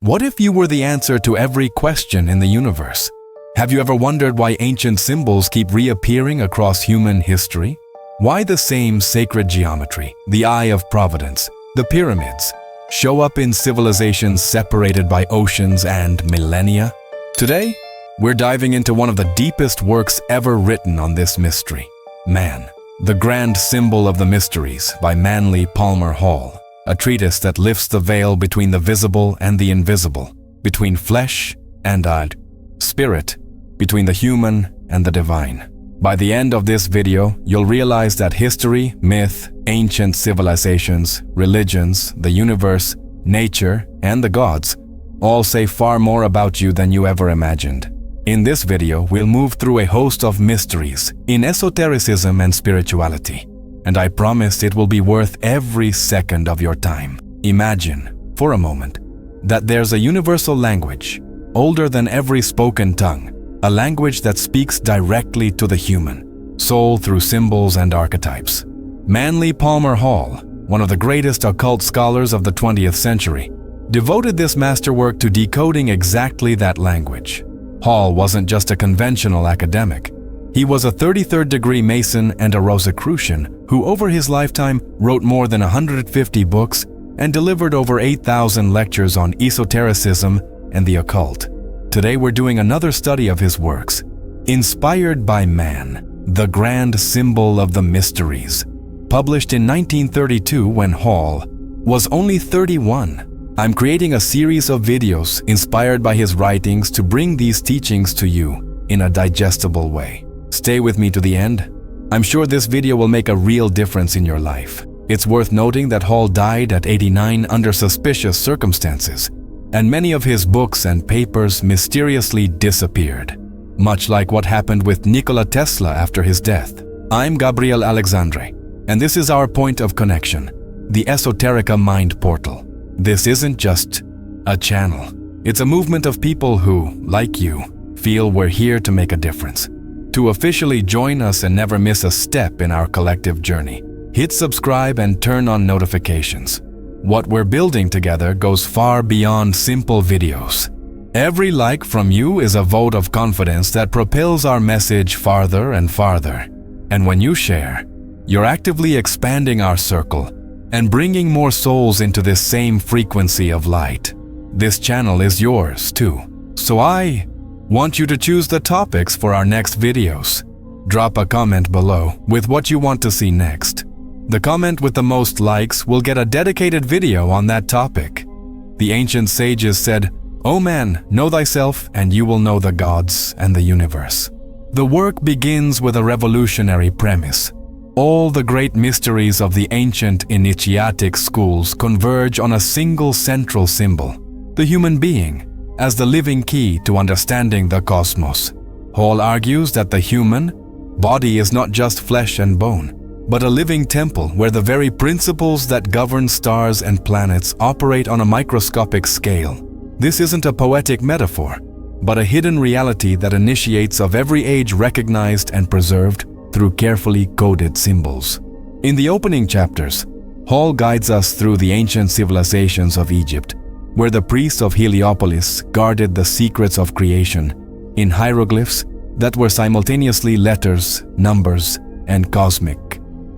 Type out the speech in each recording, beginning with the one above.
What if you were the answer to every question in the universe? Have you ever wondered why ancient symbols keep reappearing across human history? Why the same sacred geometry, the eye of providence, the pyramids, show up in civilizations separated by oceans and millennia? Today, we're diving into one of the deepest works ever written on this mystery, Man, the Grand Symbol of the Mysteries by Manly Palmer Hall, a treatise that lifts the veil between the visible and the invisible, between flesh and spirit, between the human and the divine. By the end of this video, you'll realize that history, myth, ancient civilizations, religions, the universe, nature, and the gods all say far more about you than you ever imagined. In this video, we'll move through a host of mysteries in esotericism and spirituality, and I promise it will be worth every second of your time. Imagine, for a moment, that there's a universal language, older than every spoken tongue, a language that speaks directly to the human soul through symbols and archetypes. Manly Palmer Hall, one of the greatest occult scholars of the 20th century, devoted this masterwork to decoding exactly that language. Hall wasn't just a conventional academic. He was a 33rd degree Mason and a Rosicrucian who over his lifetime wrote more than 150 books and delivered over 8,000 lectures on esotericism and the occult. Today we're doing another study of his works, inspired by Man, the Grand Symbol of the Mysteries, published in 1932 when Hall was only 31. I'm creating a series of videos inspired by his writings to bring these teachings to you in a digestible way. Stay with me to the end. I'm sure this video will make a real difference in your life. It's worth noting that Hall died at 89 under suspicious circumstances, and many of his books and papers mysteriously disappeared, much like what happened with Nikola Tesla after his death. I'm Gabriel Alexandre, and this is our point of connection, the Esoterica Mind Portal. This isn't just a channel. It's a movement of people who, like you, feel we're here to make a difference. To officially join us and never miss a step in our collective journey, hit subscribe and turn on notifications. What we're building together goes far beyond simple videos. Every like from you is a vote of confidence that propels our message farther and farther. And when you share, you're actively expanding our circle and bringing more souls into this same frequency of light. This channel is yours too, so I want you to choose the topics for our next videos. Drop a comment below with what you want to see next. The comment with the most likes will get a dedicated video on that topic. The ancient sages said, "O man, know thyself, and you will know the gods and the universe." The work begins with a revolutionary premise. All the great mysteries of the ancient Initiatic schools converge on a single central symbol, the human being, as the living key to understanding the cosmos. Hall argues that the human body is not just flesh and bone, but a living temple where the very principles that govern stars and planets operate on a microscopic scale. This isn't a poetic metaphor, but a hidden reality that initiates of every age recognized and preserved through carefully coded symbols. In the opening chapters, Hall guides us through the ancient civilizations of Egypt, where the priests of Heliopolis guarded the secrets of creation in hieroglyphs that were simultaneously letters, numbers, and cosmic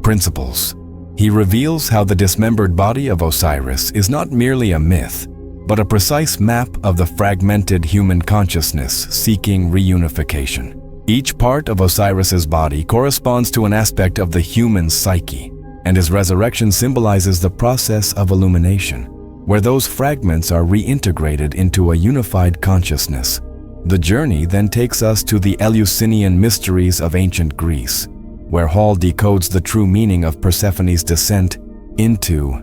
principles. He reveals how the dismembered body of Osiris is not merely a myth, but a precise map of the fragmented human consciousness seeking reunification. Each part of Osiris's body corresponds to an aspect of the human psyche, and his resurrection symbolizes the process of illumination, where those fragments are reintegrated into a unified consciousness. The journey then takes us to the Eleusinian mysteries of ancient Greece, where Hall decodes the true meaning of Persephone's descent into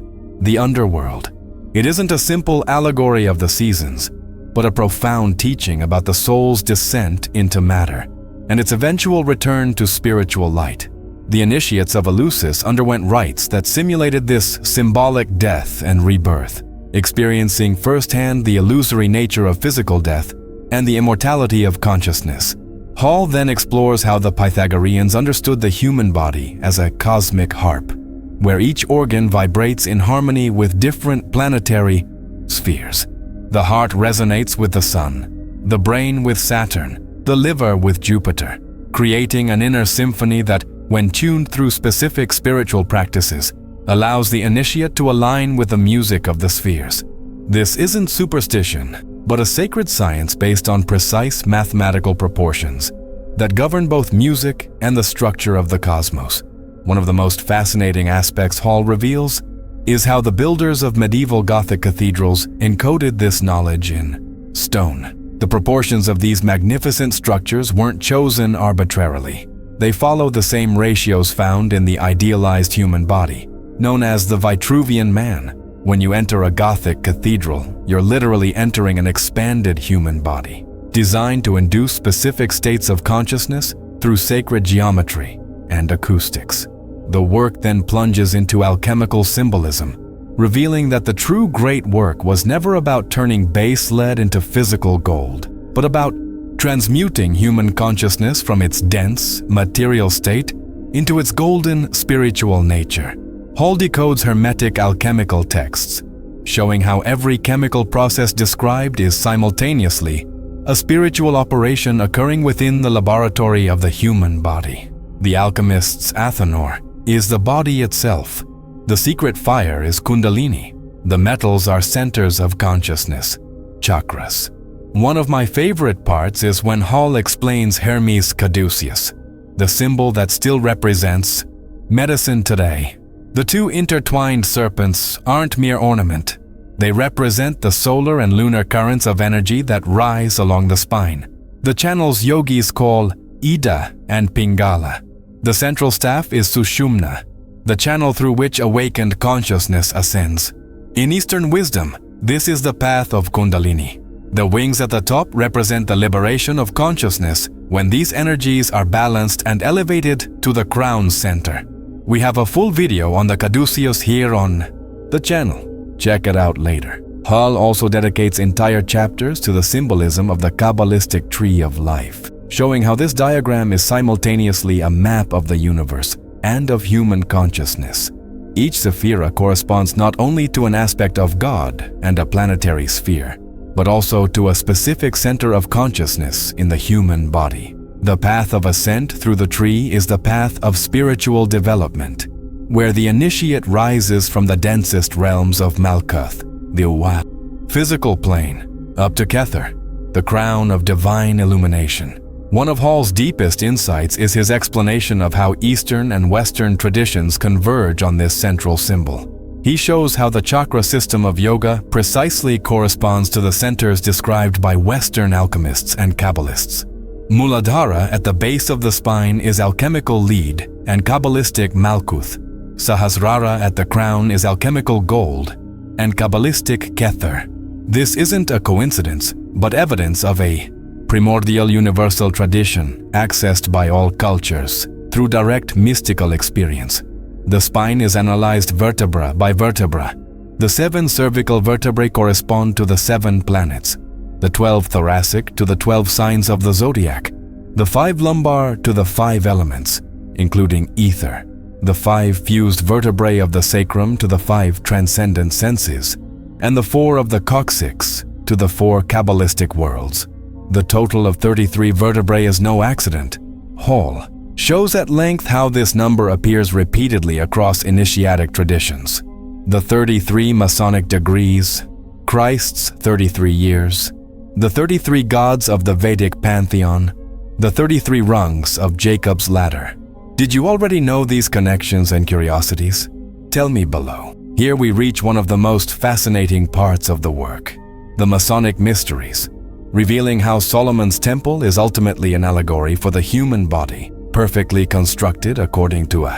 the underworld. It isn't a simple allegory of the seasons, but a profound teaching about the soul's descent into matter and its eventual return to spiritual light. The initiates of Eleusis underwent rites that simulated this symbolic death and rebirth, experiencing firsthand the illusory nature of physical death and the immortality of consciousness. Hall then explores how the Pythagoreans understood the human body as a cosmic harp, where each organ vibrates in harmony with different planetary spheres. The heart resonates with the sun, the brain with Saturn, the liver with Jupiter, creating an inner symphony that, when tuned through specific spiritual practices, allows the initiate to align with the music of the spheres. This isn't superstition, but a sacred science based on precise mathematical proportions that govern both music and the structure of the cosmos. One of the most fascinating aspects Hall reveals is how the builders of medieval Gothic cathedrals encoded this knowledge in stone. The proportions of these magnificent structures weren't chosen arbitrarily. They follow the same ratios found in the idealized human body, known as the Vitruvian man. When you enter a Gothic cathedral, you're literally entering an expanded human body, designed to induce specific states of consciousness through sacred geometry and acoustics. The work then plunges into alchemical symbolism, revealing that the true great work was never about turning base lead into physical gold, but about transmuting human consciousness from its dense, material state into its golden, spiritual nature. Hall decodes Hermetic alchemical texts, showing how every chemical process described is simultaneously a spiritual operation occurring within the laboratory of the human body. The alchemist's Athanor is the body itself. The secret fire is Kundalini. The metals are centers of consciousness, chakras. One of my favorite parts is when Hall explains Hermes Caduceus, the symbol that still represents medicine today. The two intertwined serpents aren't mere ornament. They represent the solar and lunar currents of energy that rise along the spine. The channels yogis call Ida and Pingala. The central staff is Sushumna, the channel through which awakened consciousness ascends. In Eastern wisdom, this is the path of Kundalini. The wings at the top represent the liberation of consciousness when these energies are balanced and elevated to the crown center. We have a full video on the Caduceus here on the channel. Check it out later. Hall also dedicates entire chapters to the symbolism of the Kabbalistic tree of life, showing how this diagram is simultaneously a map of the universe and of human consciousness. Each sephira corresponds not only to an aspect of God and a planetary sphere, but also to a specific center of consciousness in the human body. The path of ascent through the tree is the path of spiritual development, where the initiate rises from the densest realms of Malkuth, the physical plane, up to Kether, the crown of divine illumination. One of Hall's deepest insights is his explanation of how Eastern and Western traditions converge on this central symbol. He shows how the chakra system of yoga precisely corresponds to the centers described by Western alchemists and Kabbalists. Muladhara at the base of the spine is alchemical lead and Kabbalistic Malkuth. Sahasrara at the crown is alchemical gold and Kabbalistic Kether. This isn't a coincidence, but evidence of a primordial universal tradition accessed by all cultures through direct mystical experience. The spine is analyzed vertebra by vertebra. The 7 cervical vertebrae correspond to the 7 planets, the 12 thoracic to the 12 signs of the zodiac, the 5 lumbar to the 5 elements, including ether, the 5 fused vertebrae of the sacrum to the 5 transcendent senses, and the 4 of the coccyx to the 4 Kabbalistic worlds. The total of 33 vertebrae is no accident. Hall shows at length how this number appears repeatedly across initiatic traditions. The 33 Masonic degrees, Christ's 33 years, the 33 gods of the Vedic pantheon, the 33 rungs of Jacob's ladder. Did you already know these connections and curiosities? Tell me below. Here we reach one of the most fascinating parts of the work, the Masonic mysteries, revealing how Solomon's temple is ultimately an allegory for the human body, perfectly constructed according to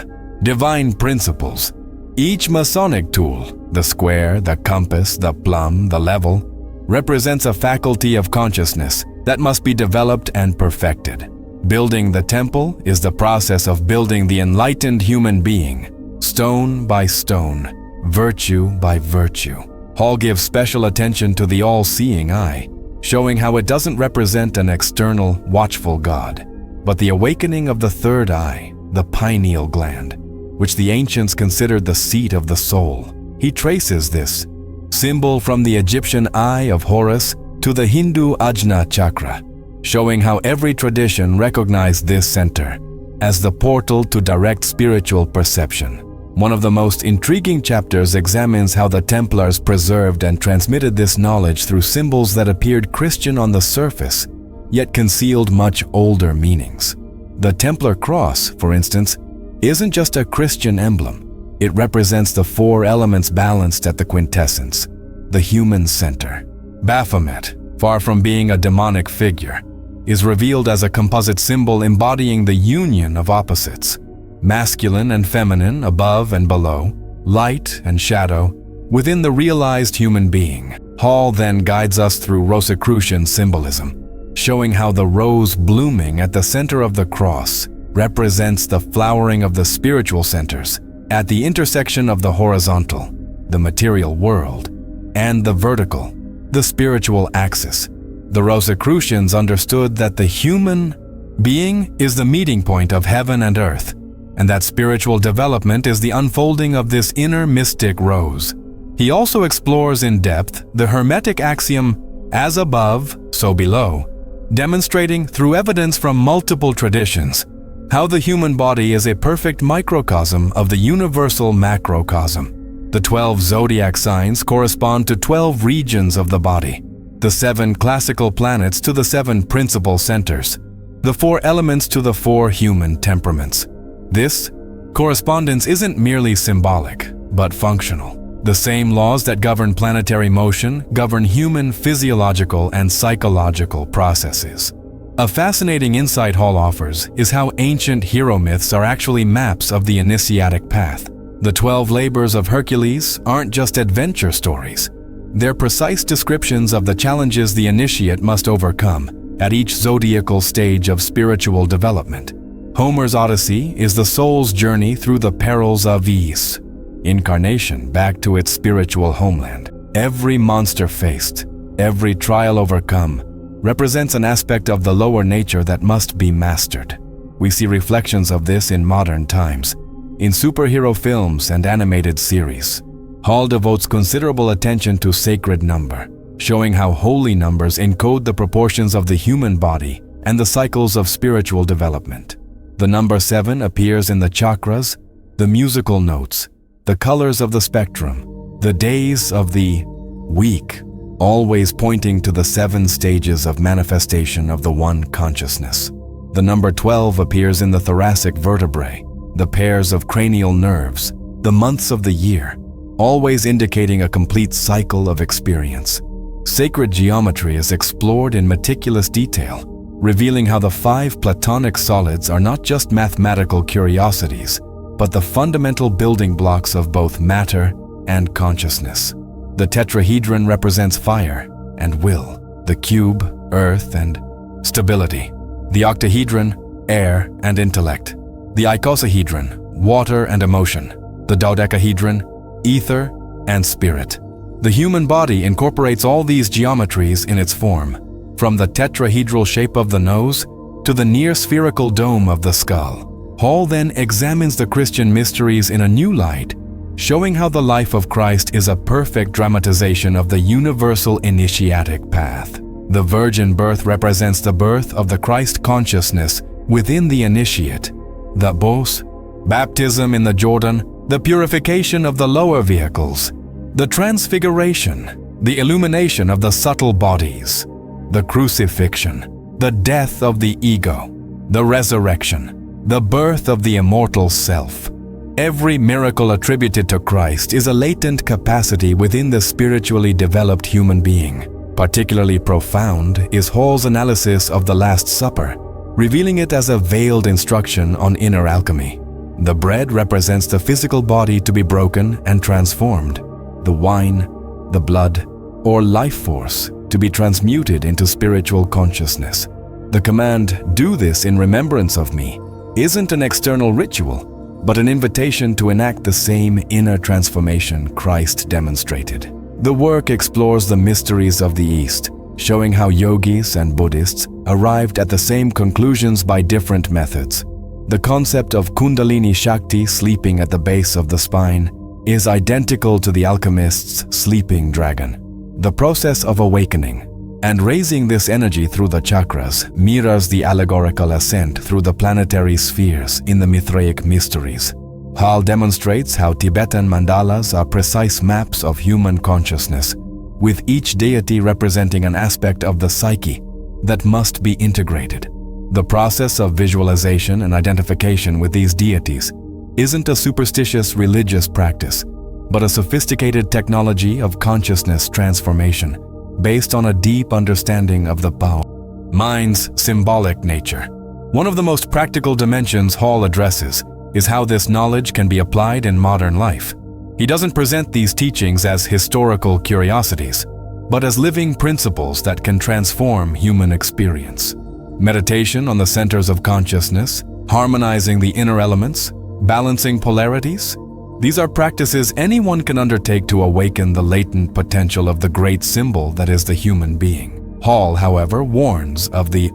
divine principles. Each Masonic tool, the square, the compass, the plumb, the level, represents a faculty of consciousness that must be developed and perfected. Building the temple is the process of building the enlightened human being, stone by stone, virtue by virtue. Hall gives special attention to the all-seeing eye, showing how it doesn't represent an external, watchful God, but the awakening of the third eye, the pineal gland, which the ancients considered the seat of the soul. He traces this symbol from the Egyptian Eye of Horus to the Hindu Ajna chakra, showing how every tradition recognized this center as the portal to direct spiritual perception. One of the most intriguing chapters examines how the Templars preserved and transmitted this knowledge through symbols that appeared Christian on the surface, yet concealed much older meanings. The Templar cross, for instance, isn't just a Christian emblem. It represents the four elements balanced at the quintessence, the human center. Baphomet, far from being a demonic figure, is revealed as a composite symbol embodying the union of opposites, masculine and feminine above and below, light and shadow, within the realized human being. Hall then guides us through Rosicrucian symbolism, showing how the rose blooming at the center of the cross represents the flowering of the spiritual centers at the intersection of the horizontal, the material world, and the vertical, the spiritual axis. The Rosicrucians understood that the human being is the meeting point of heaven and earth, and that spiritual development is the unfolding of this inner mystic rose. He also explores in depth the Hermetic axiom, as above, so below, demonstrating through evidence from multiple traditions how the human body is a perfect microcosm of the universal macrocosm. The 12 zodiac signs correspond to 12 regions of the body, the 7 classical planets to the 7 principal centers, the 4 elements to the 4 human temperaments. This correspondence isn't merely symbolic, but functional. The same laws that govern planetary motion govern human physiological and psychological processes. A fascinating insight Hall offers is how ancient hero myths are actually maps of the initiatic path. The 12 labors of Hercules aren't just adventure stories. They're precise descriptions of the challenges the initiate must overcome at each zodiacal stage of spiritual development. Homer's Odyssey is the soul's journey through the perils of Ys, incarnation back to its spiritual homeland. Every monster faced, every trial overcome, represents an aspect of the lower nature that must be mastered. We see reflections of this in modern times, in superhero films and animated series. Hall devotes considerable attention to sacred number, showing how holy numbers encode the proportions of the human body and the cycles of spiritual development. The number 7 appears in the chakras, the musical notes, the colors of the spectrum, the days of the week, always pointing to the 7 stages of manifestation of the one consciousness. The number 12 appears in the thoracic vertebrae, the pairs of cranial nerves, the months of the year, always indicating a complete cycle of experience. Sacred geometry is explored in meticulous detail, revealing how the 5 Platonic solids are not just mathematical curiosities, but the fundamental building blocks of both matter and consciousness. The tetrahedron represents fire and will, the cube, earth and stability, the octahedron, air and intellect, the icosahedron, water and emotion, the dodecahedron, ether and spirit. The human body incorporates all these geometries in its form, from the tetrahedral shape of the nose to the near-spherical dome of the skull. Hall then examines the Christian mysteries in a new light, showing how the life of Christ is a perfect dramatization of the universal initiatic path. The virgin birth represents the birth of the Christ consciousness within the initiate, the bos, baptism in the Jordan, the purification of the lower vehicles, the transfiguration, the illumination of the subtle bodies, the crucifixion, the death of the ego, the resurrection, the birth of the immortal self. Every miracle attributed to Christ is a latent capacity within the spiritually developed human being. Particularly profound is Hall's analysis of the Last Supper, revealing it as a veiled instruction on inner alchemy. The bread represents the physical body to be broken and transformed, the wine, the blood, or life force to be transmuted into spiritual consciousness. The command, "Do this in remembrance of me," isn't an external ritual, but an invitation to enact the same inner transformation Christ demonstrated. The work explores the mysteries of the East, showing how yogis and Buddhists arrived at the same conclusions by different methods. The concept of Kundalini Shakti sleeping at the base of the spine is identical to the alchemist's sleeping dragon. The process of awakening and raising this energy through the chakras mirrors the allegorical ascent through the planetary spheres in the Mithraic mysteries. Hall demonstrates how Tibetan mandalas are precise maps of human consciousness, with each deity representing an aspect of the psyche that must be integrated. The process of visualization and identification with these deities isn't a superstitious religious practice, but a sophisticated technology of consciousness transformation based on a deep understanding of the power. Mind's symbolic nature. One of the most practical dimensions Hall addresses is how this knowledge can be applied in modern life. He doesn't present these teachings as historical curiosities, but as living principles that can transform human experience. Meditation on the centers of consciousness, harmonizing the inner elements, balancing polarities. These are practices anyone can undertake to awaken the latent potential of the great symbol that is the human being. Hall, however, warns of the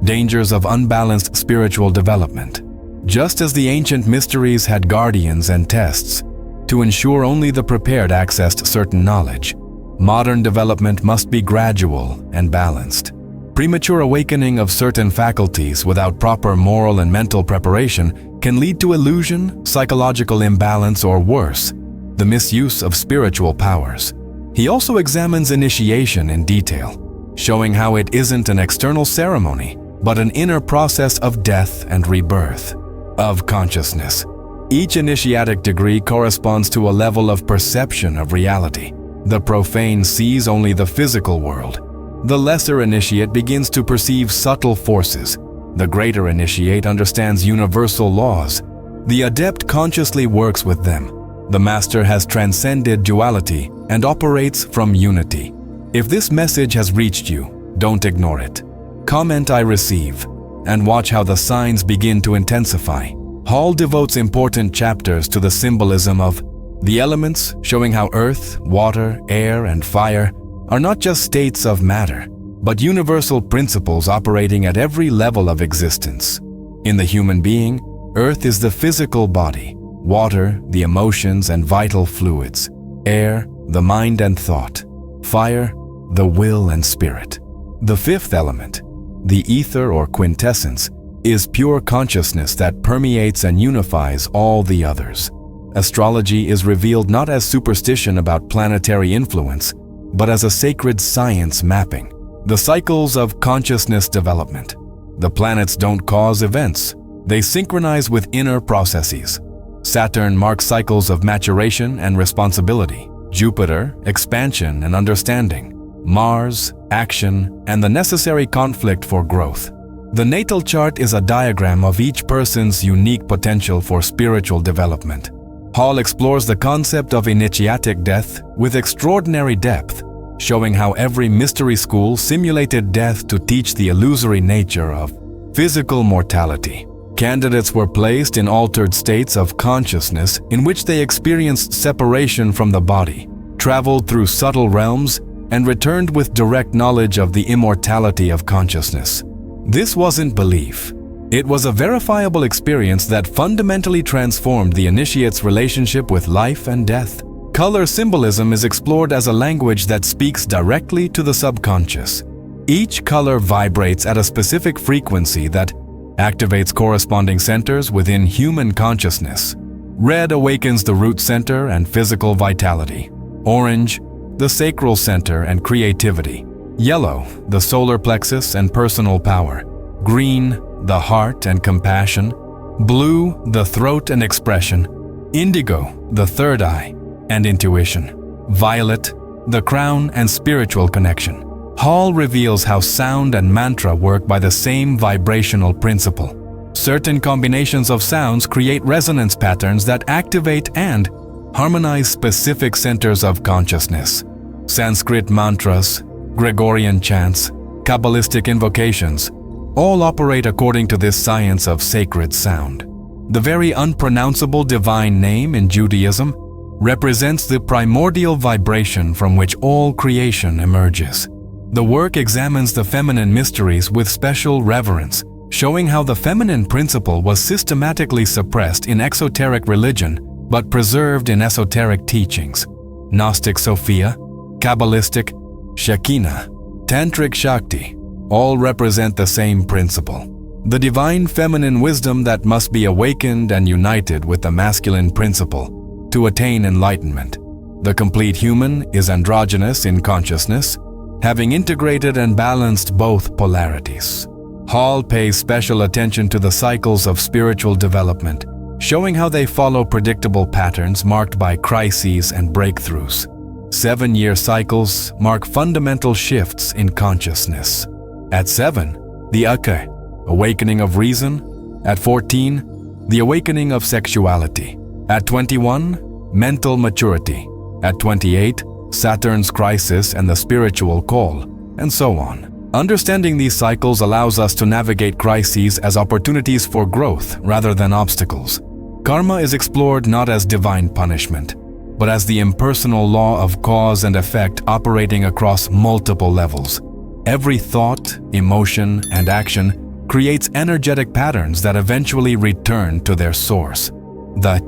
dangers of unbalanced spiritual development. Just as the ancient mysteries had guardians and tests to ensure only the prepared accessed certain knowledge, modern development must be gradual and balanced. Premature awakening of certain faculties without proper moral and mental preparation can lead to illusion, psychological imbalance, or worse, the misuse of spiritual powers. He also examines initiation in detail, showing how it isn't an external ceremony, but an inner process of death and rebirth of consciousness. Each initiatic degree corresponds to a level of perception of reality. The profane sees only the physical world. The lesser initiate begins to perceive subtle forces. The greater initiate understands universal laws. The adept consciously works with them. The master has transcended duality and operates from unity. If this message has reached you, don't ignore it. Comment "I receive" and watch how the signs begin to intensify. Hall devotes important chapters to the symbolism of the elements, showing how earth, water, air, and fire are not just states of matter, but universal principles operating at every level of existence. In the human being, earth is the physical body, water, the emotions and vital fluids, air, the mind and thought, fire, the will and spirit. The fifth element, the ether or quintessence, is pure consciousness that permeates and unifies all the others. Astrology is revealed not as superstition about planetary influence, but as a sacred science mapping the cycles of consciousness development. The planets don't cause events, they synchronize with inner processes. Saturn marks cycles of maturation and responsibility. Jupiter, expansion and understanding. Mars, action, and the necessary conflict for growth. The natal chart is a diagram of each person's unique potential for spiritual development. Hall explores the concept of initiatic death with extraordinary depth, showing how every mystery school simulated death to teach the illusory nature of physical mortality. Candidates were placed in altered states of consciousness in which they experienced separation from the body, traveled through subtle realms, and returned with direct knowledge of the immortality of consciousness. This wasn't belief. It was a verifiable experience that fundamentally transformed the initiate's relationship with life and death. Color symbolism is explored as a language that speaks directly to the subconscious. Each color vibrates at a specific frequency that activates corresponding centers within human consciousness. Red awakens the root center and physical vitality. Orange, the sacral center and creativity. Yellow, the solar plexus and personal power. Green, the heart and compassion. Blue, the throat and expression. Indigo, the third eye and intuition. Violet, the crown and spiritual connection. Hall reveals how sound and mantra work by the same vibrational principle. Certain combinations of sounds create resonance patterns that activate and harmonize specific centers of consciousness. Sanskrit mantras, Gregorian chants, Kabbalistic invocations, all operate according to this science of sacred sound. The very unpronounceable divine name in Judaism represents the primordial vibration from which all creation emerges. The work examines the feminine mysteries with special reverence, showing how the feminine principle was systematically suppressed in exoteric religion but preserved in esoteric teachings. Gnostic Sophia, Kabbalistic Shekinah, Tantric Shakti, all represent the same principle. The divine feminine wisdom that must be awakened and united with the masculine principle to attain enlightenment. The complete human is androgynous in consciousness, having integrated and balanced both polarities. Hall pays special attention to the cycles of spiritual development, showing how they follow predictable patterns marked by crises and breakthroughs. 7-year cycles mark fundamental shifts in consciousness. At 7, the Occult, awakening of reason. At 14, the awakening of sexuality. At 21, mental maturity. At 28, Saturn's crisis and the spiritual call, and so on. Understanding these cycles allows us to navigate crises as opportunities for growth rather than obstacles. Karma is explored not as divine punishment, but as the impersonal law of cause and effect operating across multiple levels. Every thought, emotion, and action creates energetic patterns that eventually return to their source. The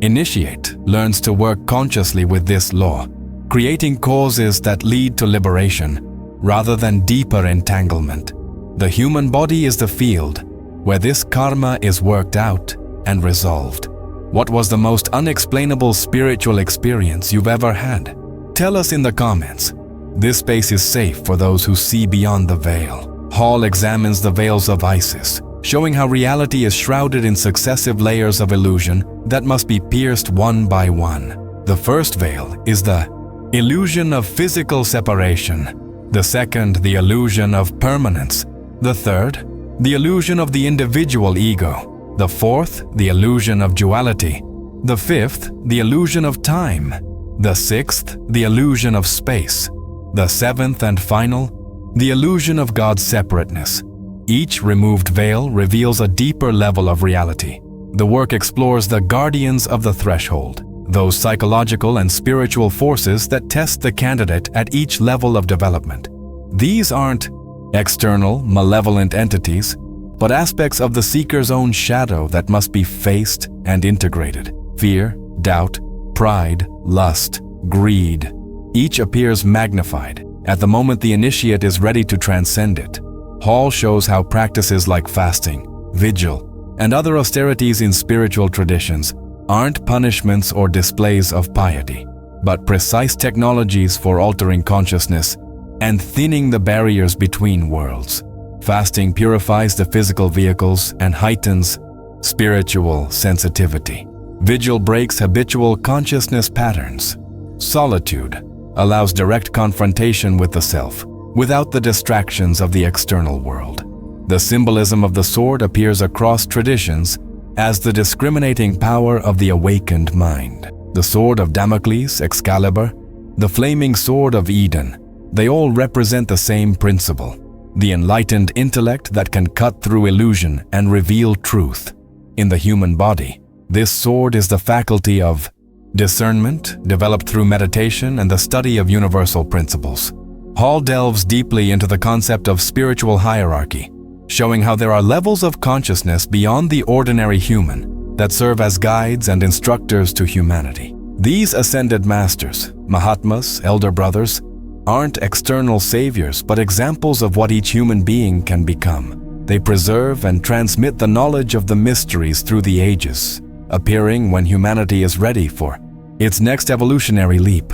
Initiate learns to work consciously with this law, creating causes that lead to liberation rather than deeper entanglement. The human body is the field where this karma is worked out and resolved. What was the most unexplainable spiritual experience you've ever had? Tell us in the comments. This space is safe for those who see beyond the veil. Hall examines the veils of Isis, showing how reality is shrouded in successive layers of illusion that must be pierced one by one. The first veil is the illusion of physical separation. The second, the illusion of permanence. The third, the illusion of the individual ego. The fourth, the illusion of duality. The fifth, the illusion of time. The sixth, the illusion of space. The seventh and final, the illusion of God's separateness. Each removed veil reveals a deeper level of reality. The work explores the guardians of the threshold, those psychological and spiritual forces that test the candidate at each level of development. These aren't external, malevolent entities, but aspects of the seeker's own shadow that must be faced and integrated. Fear, doubt, pride, lust, greed. Each appears magnified at the moment the initiate is ready to transcend it. Hall shows how practices like fasting, vigil, and other austerities in spiritual traditions aren't punishments or displays of piety, but precise technologies for altering consciousness and thinning the barriers between worlds. Fasting purifies the physical vehicles and heightens spiritual sensitivity. Vigil breaks habitual consciousness patterns. Solitude allows direct confrontation with the self, without the distractions of the external world. The symbolism of the sword appears across traditions as the discriminating power of the awakened mind. The sword of Damocles, Excalibur, the flaming sword of Eden, they all represent the same principle, the enlightened intellect that can cut through illusion and reveal truth. In the human body, this sword is the faculty of discernment, developed through meditation and the study of universal principles. Hall delves deeply into the concept of spiritual hierarchy, showing how there are levels of consciousness beyond the ordinary human that serve as guides and instructors to humanity. These ascended masters, Mahatmas, elder brothers, aren't external saviors but examples of what each human being can become. They preserve and transmit the knowledge of the mysteries through the ages, appearing when humanity is ready for its next evolutionary leap.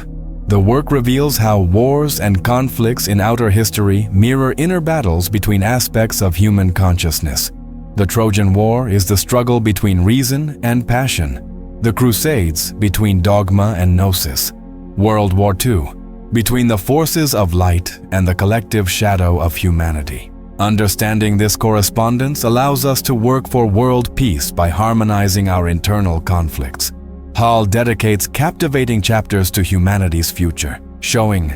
The work reveals how wars and conflicts in outer history mirror inner battles between aspects of human consciousness. The Trojan War is the struggle between reason and passion. The Crusades between dogma and gnosis. World War II between the forces of light and the collective shadow of humanity. Understanding this correspondence allows us to work for world peace by harmonizing our internal conflicts. Hall dedicates captivating chapters to humanity's future, showing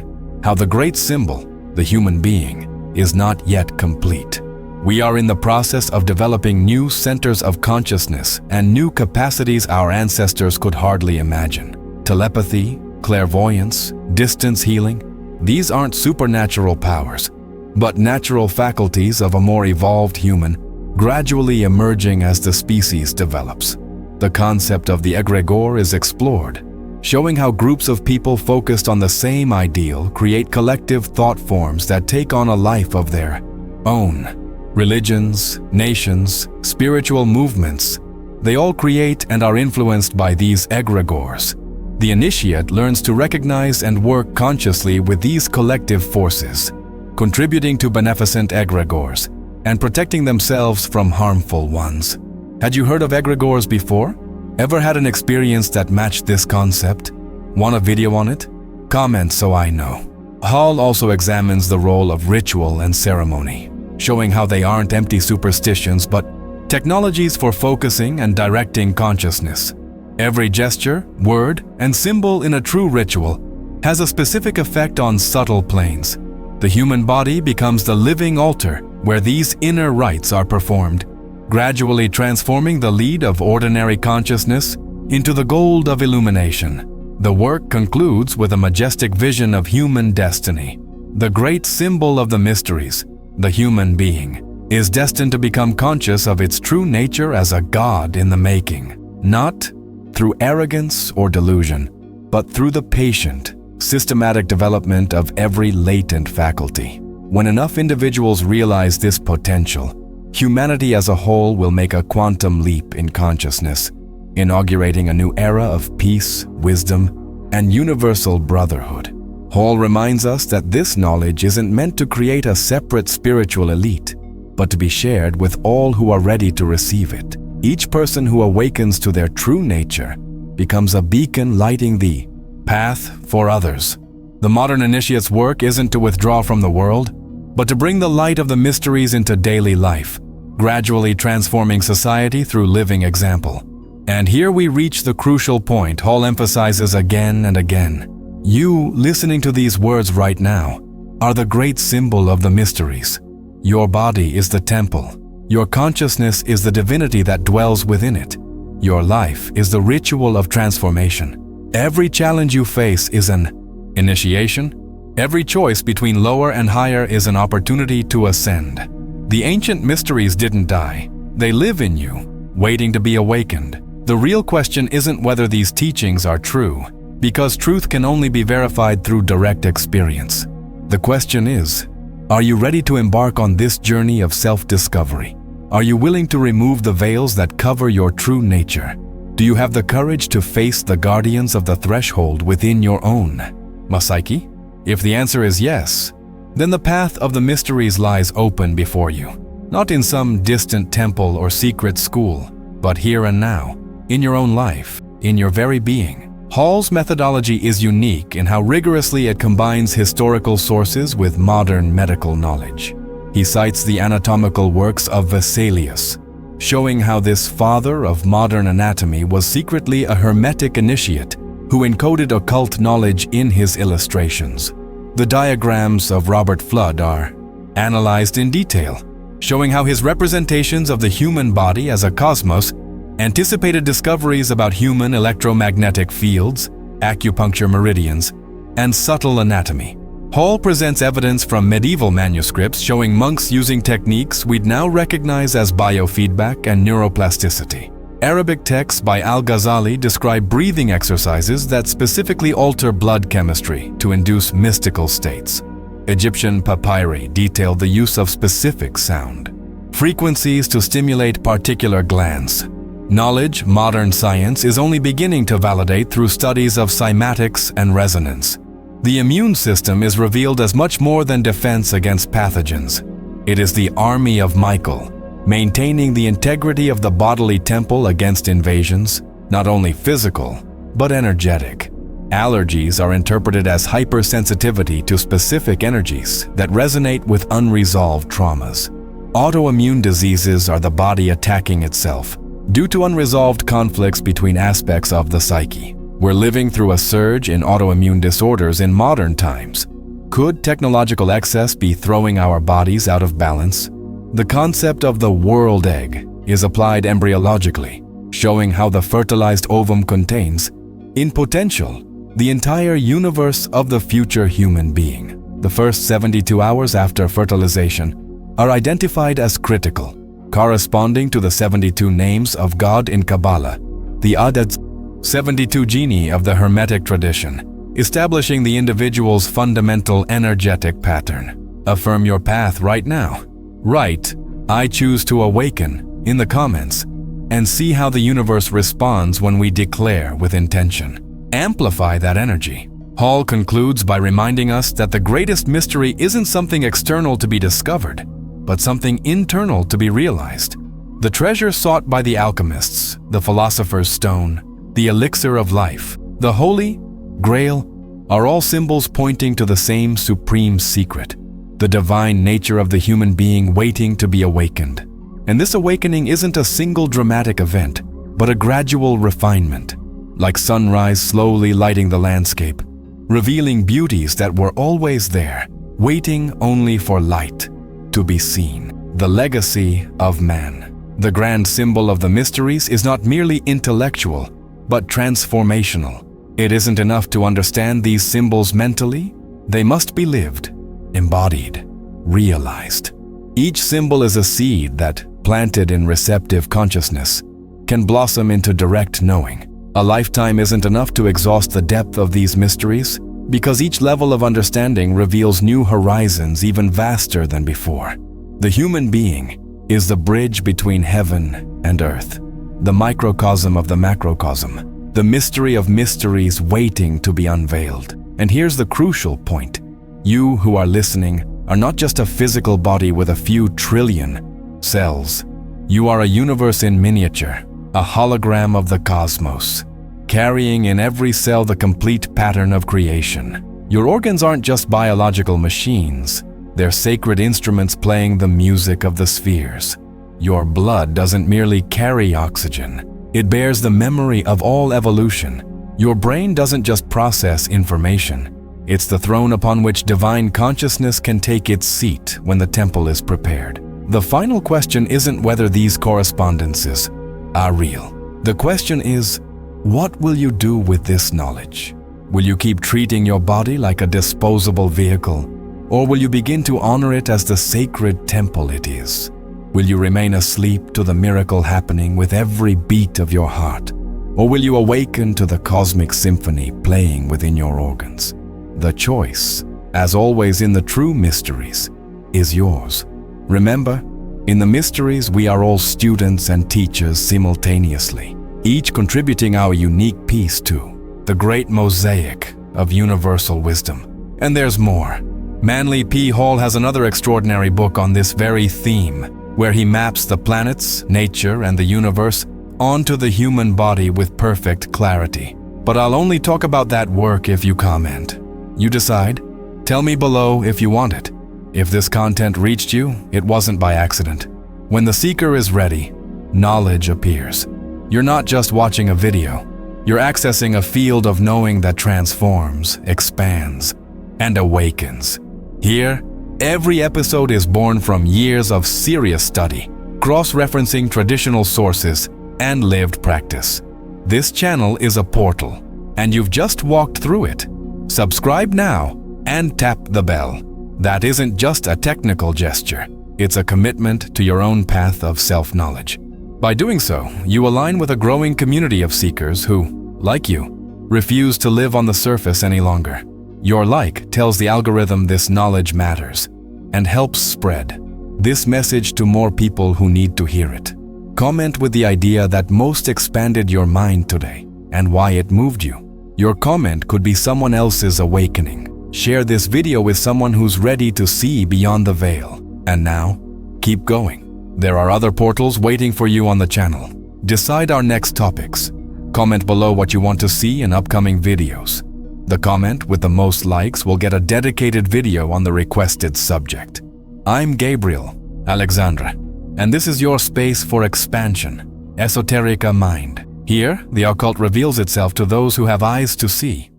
how the great symbol, the human being, is not yet complete. We are in the process of developing new centers of consciousness and new capacities our ancestors could hardly imagine. Telepathy, clairvoyance, distance healing, these aren't supernatural powers, but natural faculties of a more evolved human, gradually emerging as the species develops. the concept of the egregore is explored, showing how groups of people focused on the same ideal create collective thought forms that take on a life of their own. Religions, nations, spiritual movements, they all create and are influenced by these egregores. The initiate learns to recognize and work consciously with these collective forces, contributing to beneficent egregores and protecting themselves from harmful ones. Had you heard of egregores before? Ever had an experience that matched this concept? Want a video on it? Comment so I know. Hall also examines the role of ritual and ceremony, showing how they aren't empty superstitions but technologies for focusing and directing consciousness. Every gesture, word, and symbol in a true ritual has a specific effect on subtle planes. The human body becomes the living altar where these inner rites are performed, gradually transforming the lead of ordinary consciousness into the gold of illumination. The work concludes with a majestic vision of human destiny. The great symbol of the mysteries, the human being, is destined to become conscious of its true nature as a god in the making, not through arrogance or delusion, but through the patient, systematic development of every latent faculty. When enough individuals realize this potential, humanity as a whole will make a quantum leap in consciousness, inaugurating a new era of peace, wisdom, and universal brotherhood. Hall reminds us that this knowledge isn't meant to create a separate spiritual elite, but to be shared with all who are ready to receive it. Each person who awakens to their true nature becomes a beacon lighting the path for others. The modern initiate's work isn't to withdraw from the world, but to bring the light of the mysteries into daily life, gradually transforming society through living example. And here we reach the crucial point Hall emphasizes again and again. You, listening to these words right now, are the great symbol of the mysteries. Your body is the temple. Your consciousness is the divinity that dwells within it. Your life is the ritual of transformation. Every challenge you face is an initiation. Every choice between lower and higher is an opportunity to ascend. The ancient mysteries didn't die. They live in you, waiting to be awakened. The real question isn't whether these teachings are true, because truth can only be verified through direct experience. The question is, are you ready to embark on this journey of self-discovery? Are you willing to remove the veils that cover your true nature? Do you have the courage to face the guardians of the threshold within your own psyche? If the answer is yes, then the path of the mysteries lies open before you, not in some distant temple or secret school, but here and now, in your own life, in your very being. Hall's methodology is unique in how rigorously it combines historical sources with modern medical knowledge. He cites the anatomical works of Vesalius, showing how this father of modern anatomy was secretly a hermetic initiate who encoded occult knowledge in his illustrations. The diagrams of Robert Flood are analyzed in detail, showing how his representations of the human body as a cosmos anticipated discoveries about human electromagnetic fields, acupuncture meridians, and subtle anatomy. Hall presents evidence from medieval manuscripts showing monks using techniques we'd now recognize as biofeedback and neuroplasticity. Arabic texts by Al-Ghazali describe breathing exercises that specifically alter blood chemistry to induce mystical states. Egyptian papyri detail the use of specific sound frequencies to stimulate particular glands. Knowledge modern science is only beginning to validate through studies of cymatics and resonance. The immune system is revealed as much more than defense against pathogens. It is the army of Michael, maintaining the integrity of the bodily temple against invasions, not only physical, but energetic. Allergies are interpreted as hypersensitivity to specific energies that resonate with unresolved traumas. Autoimmune diseases are the body attacking itself due to unresolved conflicts between aspects of the psyche. We're living through a surge in autoimmune disorders in modern times. Could technological excess be throwing our bodies out of balance? The concept of the world egg is applied embryologically, showing how the fertilized ovum contains, in potential, the entire universe of the future human being. The first 72 hours after fertilization are identified as critical, corresponding to the 72 names of God in Kabbalah. the Adad 72 geni of the Hermetic tradition, establishing the individual's fundamental energetic pattern. Affirm your path right now. Write, "I choose to awaken," in the comments, and see how the universe responds when we declare with intention. Amplify that energy. Hall concludes by reminding us that the greatest mystery isn't something external to be discovered, but something internal to be realized. The treasure sought by the alchemists, the philosopher's stone, the elixir of life, the Holy Grail, are all symbols pointing to the same supreme secret, the divine nature of the human being waiting to be awakened. And this awakening isn't a single dramatic event, but a gradual refinement, like sunrise slowly lighting the landscape, revealing beauties that were always there, waiting only for light to be seen. The legacy of man. The grand symbol of the mysteries is not merely intellectual, but transformational. It isn't enough to understand these symbols mentally. They must be lived, embodied, realized. Each symbol is a seed that, planted in receptive consciousness, can blossom into direct knowing. A lifetime isn't enough to exhaust the depth of these mysteries, because each level of understanding reveals new horizons even vaster than before. The human being is the bridge between heaven and earth, the microcosm of the macrocosm, the mystery of mysteries waiting to be unveiled. And here's the crucial point. You who are listening are not just a physical body with a few trillion cells. You are a universe in miniature, a hologram of the cosmos, carrying in every cell the complete pattern of creation. Your organs aren't just biological machines. They're sacred instruments playing the music of the spheres. Your blood doesn't merely carry oxygen. It bears the memory of all evolution. Your brain doesn't just process information. It's the throne upon which divine consciousness can take its seat when the temple is prepared. The final question isn't whether these correspondences are real. The question is, what will you do with this knowledge? Will you keep treating your body like a disposable vehicle, or will you begin to honor it as the sacred temple it is? Will you remain asleep to the miracle happening with every beat of your heart, or will you awaken to the cosmic symphony playing within your organs? The choice, as always in the true mysteries, is yours. Remember, in the mysteries we are all students and teachers simultaneously, each contributing our unique piece to the great mosaic of universal wisdom. And there's more. Manly P. Hall has another extraordinary book on this very theme, where he maps the planets, nature, and the universe onto the human body with perfect clarity. But I'll only talk about that work if you comment. You decide. Tell me below if you want it. If this content reached you, it wasn't by accident. When the seeker is ready, knowledge appears. You're not just watching a video. You're accessing a field of knowing that transforms, expands, and awakens. Here, every episode is born from years of serious study, cross-referencing traditional sources and lived practice. This channel is a portal, and you've just walked through it. Subscribe now and tap the bell. That isn't just a technical gesture. It's a commitment to your own path of self-knowledge. By doing so, you align with a growing community of seekers who, like you, refuse to live on the surface any longer. Your like tells the algorithm this knowledge matters and helps spread this message to more people who need to hear it. Comment with the idea that most expanded your mind today and why it moved you. Your comment could be someone else's awakening. Share this video with someone who's ready to see beyond the veil. And now, keep going. There are other portals waiting for you on the channel. Decide our next topics. Comment below what you want to see in upcoming videos. The comment with the most likes will get a dedicated video on the requested subject. I'm Gabriel Alexandra, and this is your space for expansion, Esoteric Mind. Here, the occult reveals itself to those who have eyes to see.